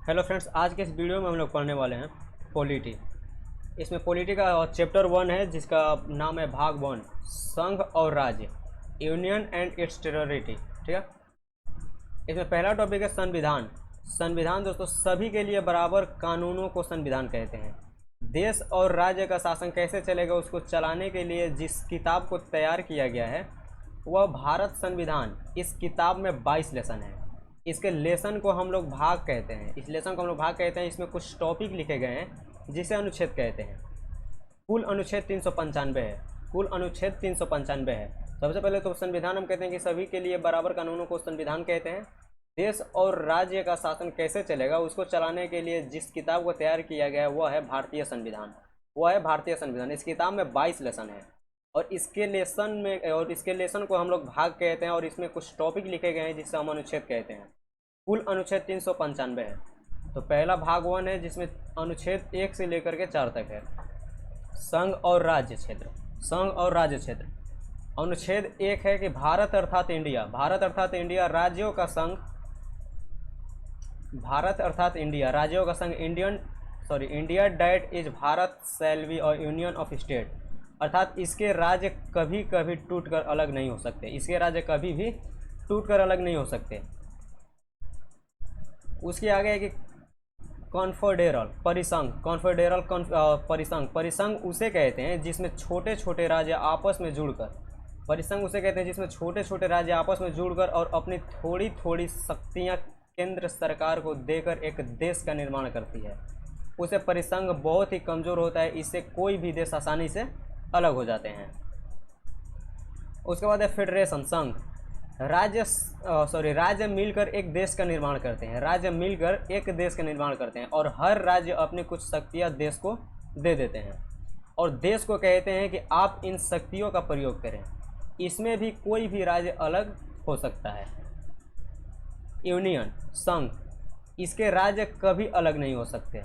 Hello friends, आज के इस वीडियो में हम लोग पढ़ने वाले हैं पॉलिटी। इसमें पॉलिटी का चैप्टर 1 है जिसका नाम है भाग 1, संघ और राज्य, यूनियन एंड इट्स टेरिटरी। ठीक है। इसमें पहला टॉपिक है संविधान। संविधान दोस्तों सभी के लिए बराबर कानूनों को संविधान कहते हैं। देश और राज्य का शासन कैसे चलेगा उसको चलाने के लिए जिस किताब को तैयार किया गया है वह भारत संविधान। इस किताब में 22 लेसन हैं। इसके लेसन को हम लोग भाग कहते हैं। इस लेसन को हम लोग भाग कहते हैं। इसमें कुछ टॉपिक लिखे गए हैं जिसे अनुच्छेद कहते हैं। कुल अनुच्छेद 395 है। कुल अनुच्छेद 395 है। सबसे पहले तो संविधान हम कहते हैं कि सभी के लिए बराबर कानूनों को संविधान कहते हैं। देश और राज्य का शासन कैसे चलेगा उसको चलाने के लिए जिस किताब को तैयार किया गया है वह है भारतीय संविधान। वह है भारतीय संविधान। इस किताब में 22 लेसन है और इसके लेसन को हम लोग भाग कहते हैं और इसमें कुछ टॉपिक लिखे गए हैं जिससे हम अनुच्छेद कहते हैं। कुल अनुच्छेद 395 है। तो पहला भाग 1 है जिसमें अनुच्छेद 1 से लेकर के 4 तक है। संघ और राज्य क्षेत्र। संघ और राज्य क्षेत्र। अनुच्छेद 1 है कि भारत अर्थात इंडिया। भारत अर्थात इंडिया राज्यों का संघ। भारत अर्थात इंडिया राज्यों का संघ। India that is Bharat shall be और यूनियन ऑफ स्टेट। अर्थात इसके राज्य कभी कभी टूट कर अलग नहीं हो सकते। इसके राज्य कभी भी टूट कर अलग नहीं हो सकते। उसके आगे है कि कॉन्फेडरल परिसंघ। कॉन्फेडरल परिसंघ। परिसंघ उसे कहते हैं जिसमें छोटे छोटे राज्य आपस में जुड़कर। परिसंघ उसे कहते हैं जिसमें छोटे छोटे राज्य आपस में जुड़कर और अपनी थोड़ी थोड़ी शक्तियां केंद्र सरकार को देकर एक देश का निर्माण करती है। उसे परिसंघ बहुत ही कमज़ोर होता है। इससे कोई भी देश आसानी से अलग हो जाते हैं। उसके बाद है फेडरेशन संघ। राज्य मिलकर एक देश का निर्माण करते हैं। राज्य मिलकर एक देश का निर्माण करते हैं और हर राज्य अपनी कुछ शक्तियां देश को दे देते हैं और देश को कहते हैं कि आप इन शक्तियों का प्रयोग करें। इसमें भी कोई भी राज्य अलग हो सकता है। यूनियन संघ। इसके राज्य कभी अलग नहीं हो सकते।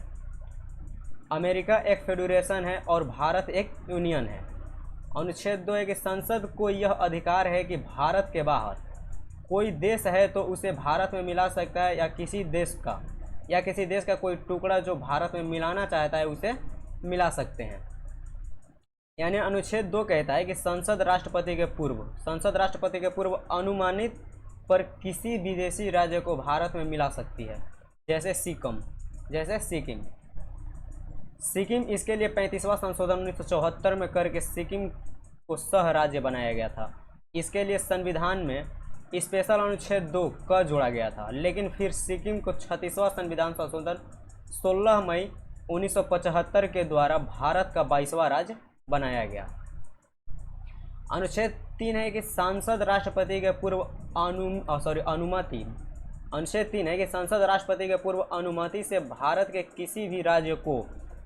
अमेरिका एक फेडरेशन है और भारत एक यूनियन है। अनुच्छेद 2 है कि संसद को यह अधिकार है कि भारत के बाहर कोई देश है तो उसे भारत में मिला सकता है या किसी देश का कोई टुकड़ा जो भारत में मिलाना चाहता है उसे मिला सकते हैं। यानी अनुच्छेद 2 कहता है कि संसद राष्ट्रपति के पूर्व अनुमानित पर किसी विदेशी राज्य को भारत में मिला सकती है। जैसे सिक्किम। इसके लिए 35वां संशोधन 1974 में करके सिक्किम को सह राज्य बनाया गया था। इसके लिए संविधान में स्पेशल अनुच्छेद 2 क जोड़ा गया था, लेकिन फिर सिक्किम को 36वां संविधान संशोधन 16 मई 1975 के द्वारा भारत का 22वां राज्य बनाया गया। अनुच्छेद 3 है कि सांसद राष्ट्रपति के पूर्व अनुमति। अनुच्छेद 3 है कि संसद राष्ट्रपति के पूर्व अनुमति से भारत के किसी भी राज्य को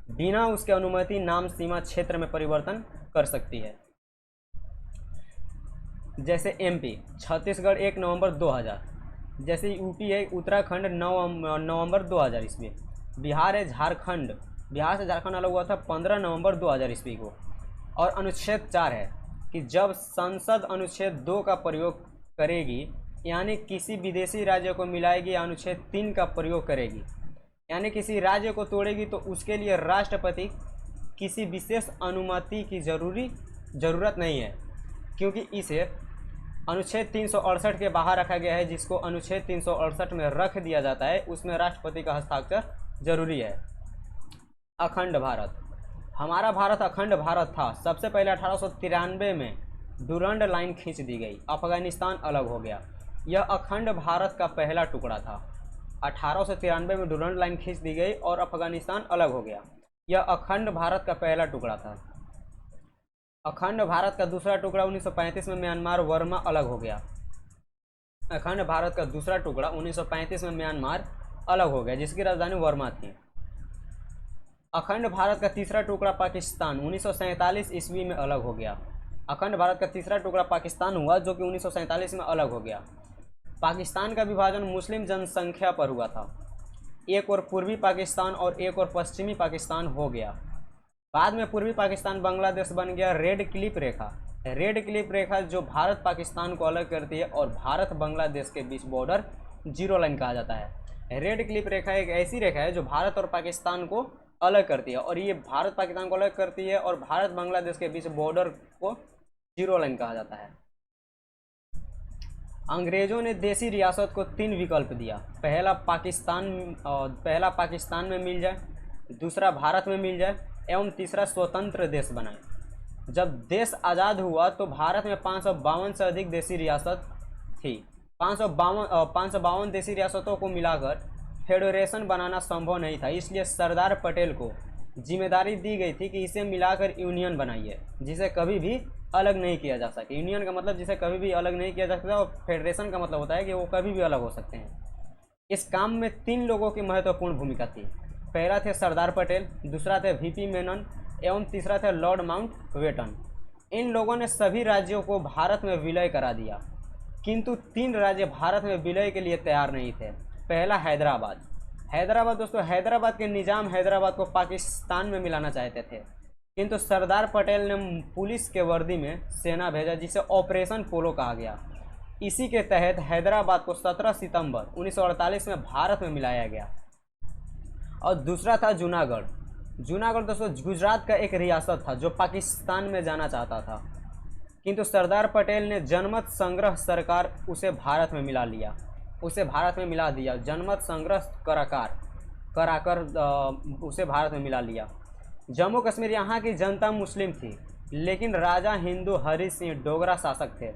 बिना उसके अनुमति नाम सीमा क्षेत्र में परिवर्तन कर सकती है। जैसे एमपी छत्तीसगढ़ 1 नवंबर 2000। जैसे यूपी है उत्तराखंड 9 नवंबर 2000 ईस्वी। बिहार है झारखंड। बिहार से झारखंड अलग हुआ था 15 नवंबर 2000 ईस्वी को। और अनुच्छेद 4 है कि जब संसद अनुच्छेद 2 का प्रयोग करेगी यानी किसी विदेशी राज्य को मिलाएगी या अनुच्छेद 3 का प्रयोग करेगी यानी किसी राज्य को तोड़ेगी तो उसके लिए राष्ट्रपति किसी विशेष अनुमति की ज़रूरत नहीं है, क्योंकि इसे अनुच्छेद 368 के बाहर रखा गया है। जिसको अनुच्छेद 368 में रख दिया जाता है उसमें राष्ट्रपति का हस्ताक्षर जरूरी है। अखंड भारत। हमारा भारत अखंड भारत था। सबसे पहले 1893 में डुरंड लाइन खींच दी गई। अफगानिस्तान अलग हो गया। यह अखंड भारत का पहला टुकड़ा था। 1893 में डुरंड लाइन खींच दी गई और अफगानिस्तान अलग हो गया। यह अखंड भारत का पहला टुकड़ा था। अखंड भारत का दूसरा टुकड़ा 1935 में म्यांमार वर्मा अलग हो गया। अखंड भारत का दूसरा टुकड़ा 1935 में म्यांमार अलग हो गया जिसकी राजधानी वर्मा थी। अखंड भारत का तीसरा टुकड़ा पाकिस्तान 1947 ईस्वी में अलग हो गया। अखंड भारत का तीसरा टुकड़ा पाकिस्तान हुआ जो कि 1947 में अलग हो गया। पाकिस्तान का विभाजन मुस्लिम जनसंख्या पर हुआ था। एक और पूर्वी पाकिस्तान और एक और पश्चिमी पाकिस्तान हो गया। बाद में पूर्वी पाकिस्तान बांग्लादेश बन गया। रेड क्लिप रेखा जो भारत पाकिस्तान को अलग करती है और भारत बांग्लादेश के बीच बॉर्डर जीरो लाइन कहा जाता है। रेड क्लिप रेखा एक ऐसी रेखा है जो भारत और पाकिस्तान को अलग करती है, और ये भारत पाकिस्तान को अलग करती है, और भारत बांग्लादेश के बीच बॉर्डर को जीरो लाइन कहा जाता है। अंग्रेजों ने देसी रियासत को 3 विकल्प दिया। पहला पाकिस्तान में मिल जाए, दूसरा भारत में मिल जाए, एवं तीसरा स्वतंत्र देश बनाए। जब देश आज़ाद हुआ तो भारत में 552 से अधिक देसी रियासत थी। 552 देसी रियासतों को मिलाकर फेडरेशन बनाना संभव नहीं था, इसलिए सरदार पटेल को जिम्मेदारी दी गई थी कि इसे मिलाकर यूनियन बनाइए, जिसे कभी भी अलग नहीं किया जा सके। यूनियन का मतलब जिसे कभी भी अलग नहीं किया जा सकता, और फेडरेशन का मतलब होता है कि वो कभी भी अलग हो सकते हैं। इस काम में 3 लोगों की महत्वपूर्ण भूमिका थी। पहला थे सरदार पटेल, दूसरा थे वीपी मेनन, एवं तीसरा थे लॉर्ड माउंटबेटन। इन लोगों ने सभी राज्यों को भारत में विलय करा दिया, किंतु 3 राज्य भारत में विलय के लिए तैयार नहीं थे। पहला हैदराबाद दोस्तों, हैदराबाद के निजाम हैदराबाद को पाकिस्तान में मिलाना चाहते थे, किंतु सरदार पटेल ने पुलिस के वर्दी में सेना भेजा, जिसे ऑपरेशन पोलो कहा गया। इसी के तहत हैदराबाद को 17 सितंबर 1948 में भारत में मिलाया गया। और दूसरा था जूनागढ़ दोस्तों, गुजरात का एक रियासत था जो पाकिस्तान में जाना चाहता था, किंतु सरदार पटेल ने जनमत संग्रह सरकार उसे भारत में मिला दिया। जनमत संग्रह कराकर उसे भारत में मिला लिया। जम्मू कश्मीर यहाँ की जनता मुस्लिम थी, लेकिन राजा हिंदू हरि सिंह डोगरा शासक थे।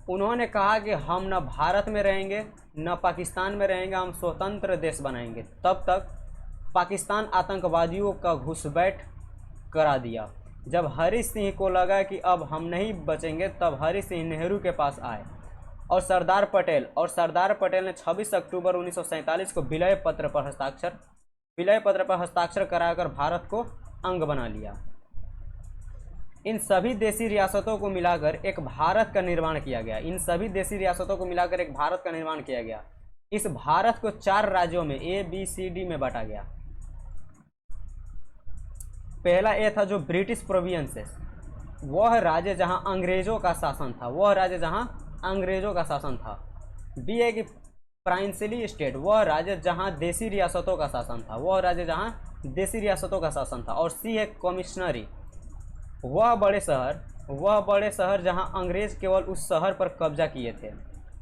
उन्होंने कहा कि हम न भारत में रहेंगे न पाकिस्तान में रहेंगे, हम स्वतंत्र देश बनाएंगे। तब तक पाकिस्तान आतंकवादियों का घुसपैठ करा दिया। जब हरि सिंह को लगा कि अब हम नहीं बचेंगे, तब हरि सिंह नेहरू के पास आए और सरदार पटेल ने 26 अक्टूबर 1947 को विलय पत्र पर हस्ताक्षर कराकर भारत को अंग बना लिया। इन सभी देसी रियासतों को मिलाकर एक भारत का निर्माण किया गया। इस भारत को 4 राज्यों में ABCD में बांटा गया। पहला ए था जो ब्रिटिश प्रोविंसेस, वह राज्य जहां अंग्रेजों का शासन था। बी है कि प्राइंसली स्टेट, वह राज्य जहां देसी रियासतों का शासन था। और सी है कमिश्नरी, वह बड़े शहर जहां अंग्रेज केवल उस शहर पर कब्जा किए थे।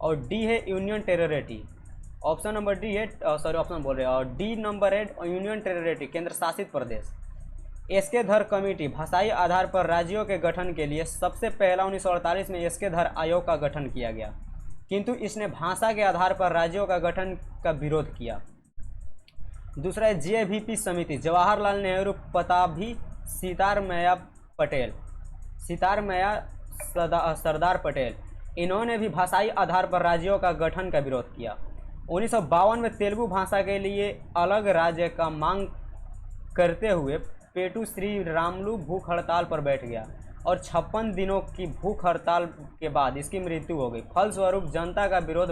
और डी है यूनियन टेरिटरी, और डी नंबर है यूनियन टेरिटरी, केंद्र शासित प्रदेश। एसके धर कमेटी भाषाई आधार पर राज्यों के गठन के लिए सबसे पहला 1948 में एसके धर आयोग का गठन किया गया, किंतु इसने भाषा के आधार पर राज्यों का गठन का विरोध किया। दूसरा है JVP समिति, जवाहरलाल नेहरू, पताभी, सरदार पटेल, इन्होंने भी भाषाई आधार पर राज्यों का गठन का विरोध किया। 1952 में तेलुगु भाषा के लिए अलग राज्य का मांग करते हुए पेटू श्री रामुलु भूख हड़ताल पर बैठ गया, और 56 दिनों की भूख हड़ताल के बाद इसकी मृत्यु हो गई। फलस्वरूप जनता का विरोध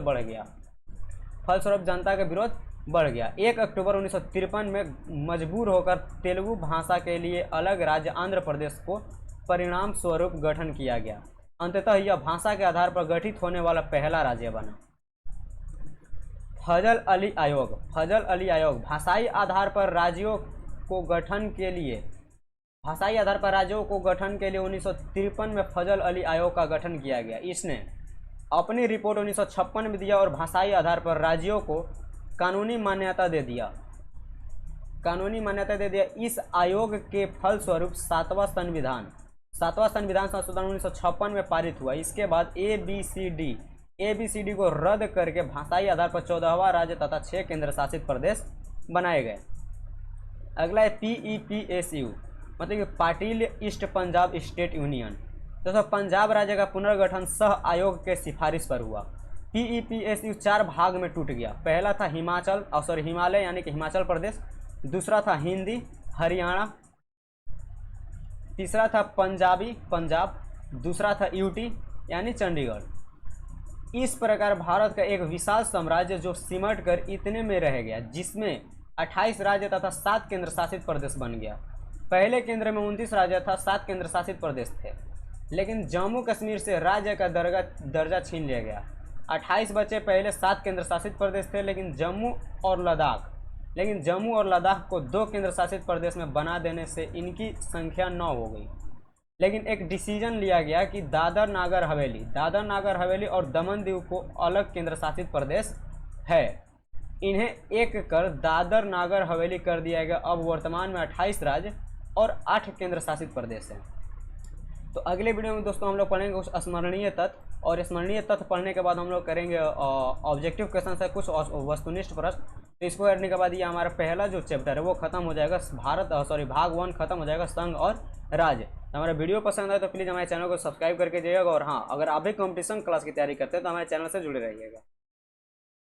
बढ़ गया। 1 अक्टूबर 1953 में मजबूर होकर तेलुगु भाषा के लिए अलग राज्य आंध्र प्रदेश को परिणाम स्वरूप गठन किया गया। अंततः यह भाषा के आधार पर गठित होने वाला पहला राज्य बना। फजल अली आयोग भाषाई आधार पर राज्यों को गठन के लिए 1953 में फजल अली आयोग का गठन किया गया। इसने अपनी रिपोर्ट 1956 में दिया और भाषाई आधार पर राज्यों को कानूनी मान्यता दे दिया। इस आयोग के फलस्वरूप 7वां संविधान संशोधन 1956 में पारित हुआ। इसके बाद ABCD को रद्द करके भाषाई आधार पर 14वां राज्य तथा 6 केंद्र शासित प्रदेश बनाए गए। अगला है PEPSU, मतलब कि Patil east Punjab state union. दोस्तों, पंजाब राज्य का पुनर्गठन सह आयोग के सिफारिश पर हुआ। PEPSU 4 भाग में टूट गया। पहला था हिमालय यानी कि हिमाचल प्रदेश, दूसरा था हिंदी हरियाणा, तीसरा था पंजाब, दूसरा था UT यानी चंडीगढ़। इस प्रकार भारत का एक विशाल साम्राज्य जो सिमट कर इतने में रह गया, जिसमें 28 राज्य तथा 7 केंद्र शासित प्रदेश बन गया। पहले केंद्र में 29 राज्य था, 7 केंद्र शासित प्रदेश थे, लेकिन जम्मू कश्मीर से राज्य का दर्जा छीन लिया गया। 28 बचे, पहले 7 केंद्र शासित प्रदेश थे, लेकिन जम्मू और लद्दाख को 2 केंद्र शासित प्रदेश में बना देने से इनकी संख्या 9 हो गई। लेकिन एक डिसीजन लिया गया कि दादर नागर हवेली और दमन दीव को अलग केंद्र शासित प्रदेश है, इन्हें एक कर दादर नागर हवेली कर दिया गया। अब वर्तमान में 28 राज्य और 8 केंद्र शासित प्रदेश हैं। तो अगले वीडियो में दोस्तों हम लोग पढ़ेंगे कुछ स्मरणीय तथ्य, और स्मरणीय तथ्य पढ़ने के बाद हम लोग करेंगे ऑब्जेक्टिव क्वेश्चन है, कुछ वस्तुनिष्ठ प्रश्न। तो इसको करने के बाद ये हमारा पहला जो चैप्टर है वो खत्म हो जाएगा, भाग 1 खत्म हो जाएगा, संघ और राज्य। तो हमारा वीडियो पसंद आए तो प्लीज़ हमारे चैनल को सब्सक्राइब करके जाइएगा, और हाँ, अगर आप भी कॉम्पिटिशन क्लास की तैयारी करते हैं तो हमारे चैनल से जुड़े रहिएगा।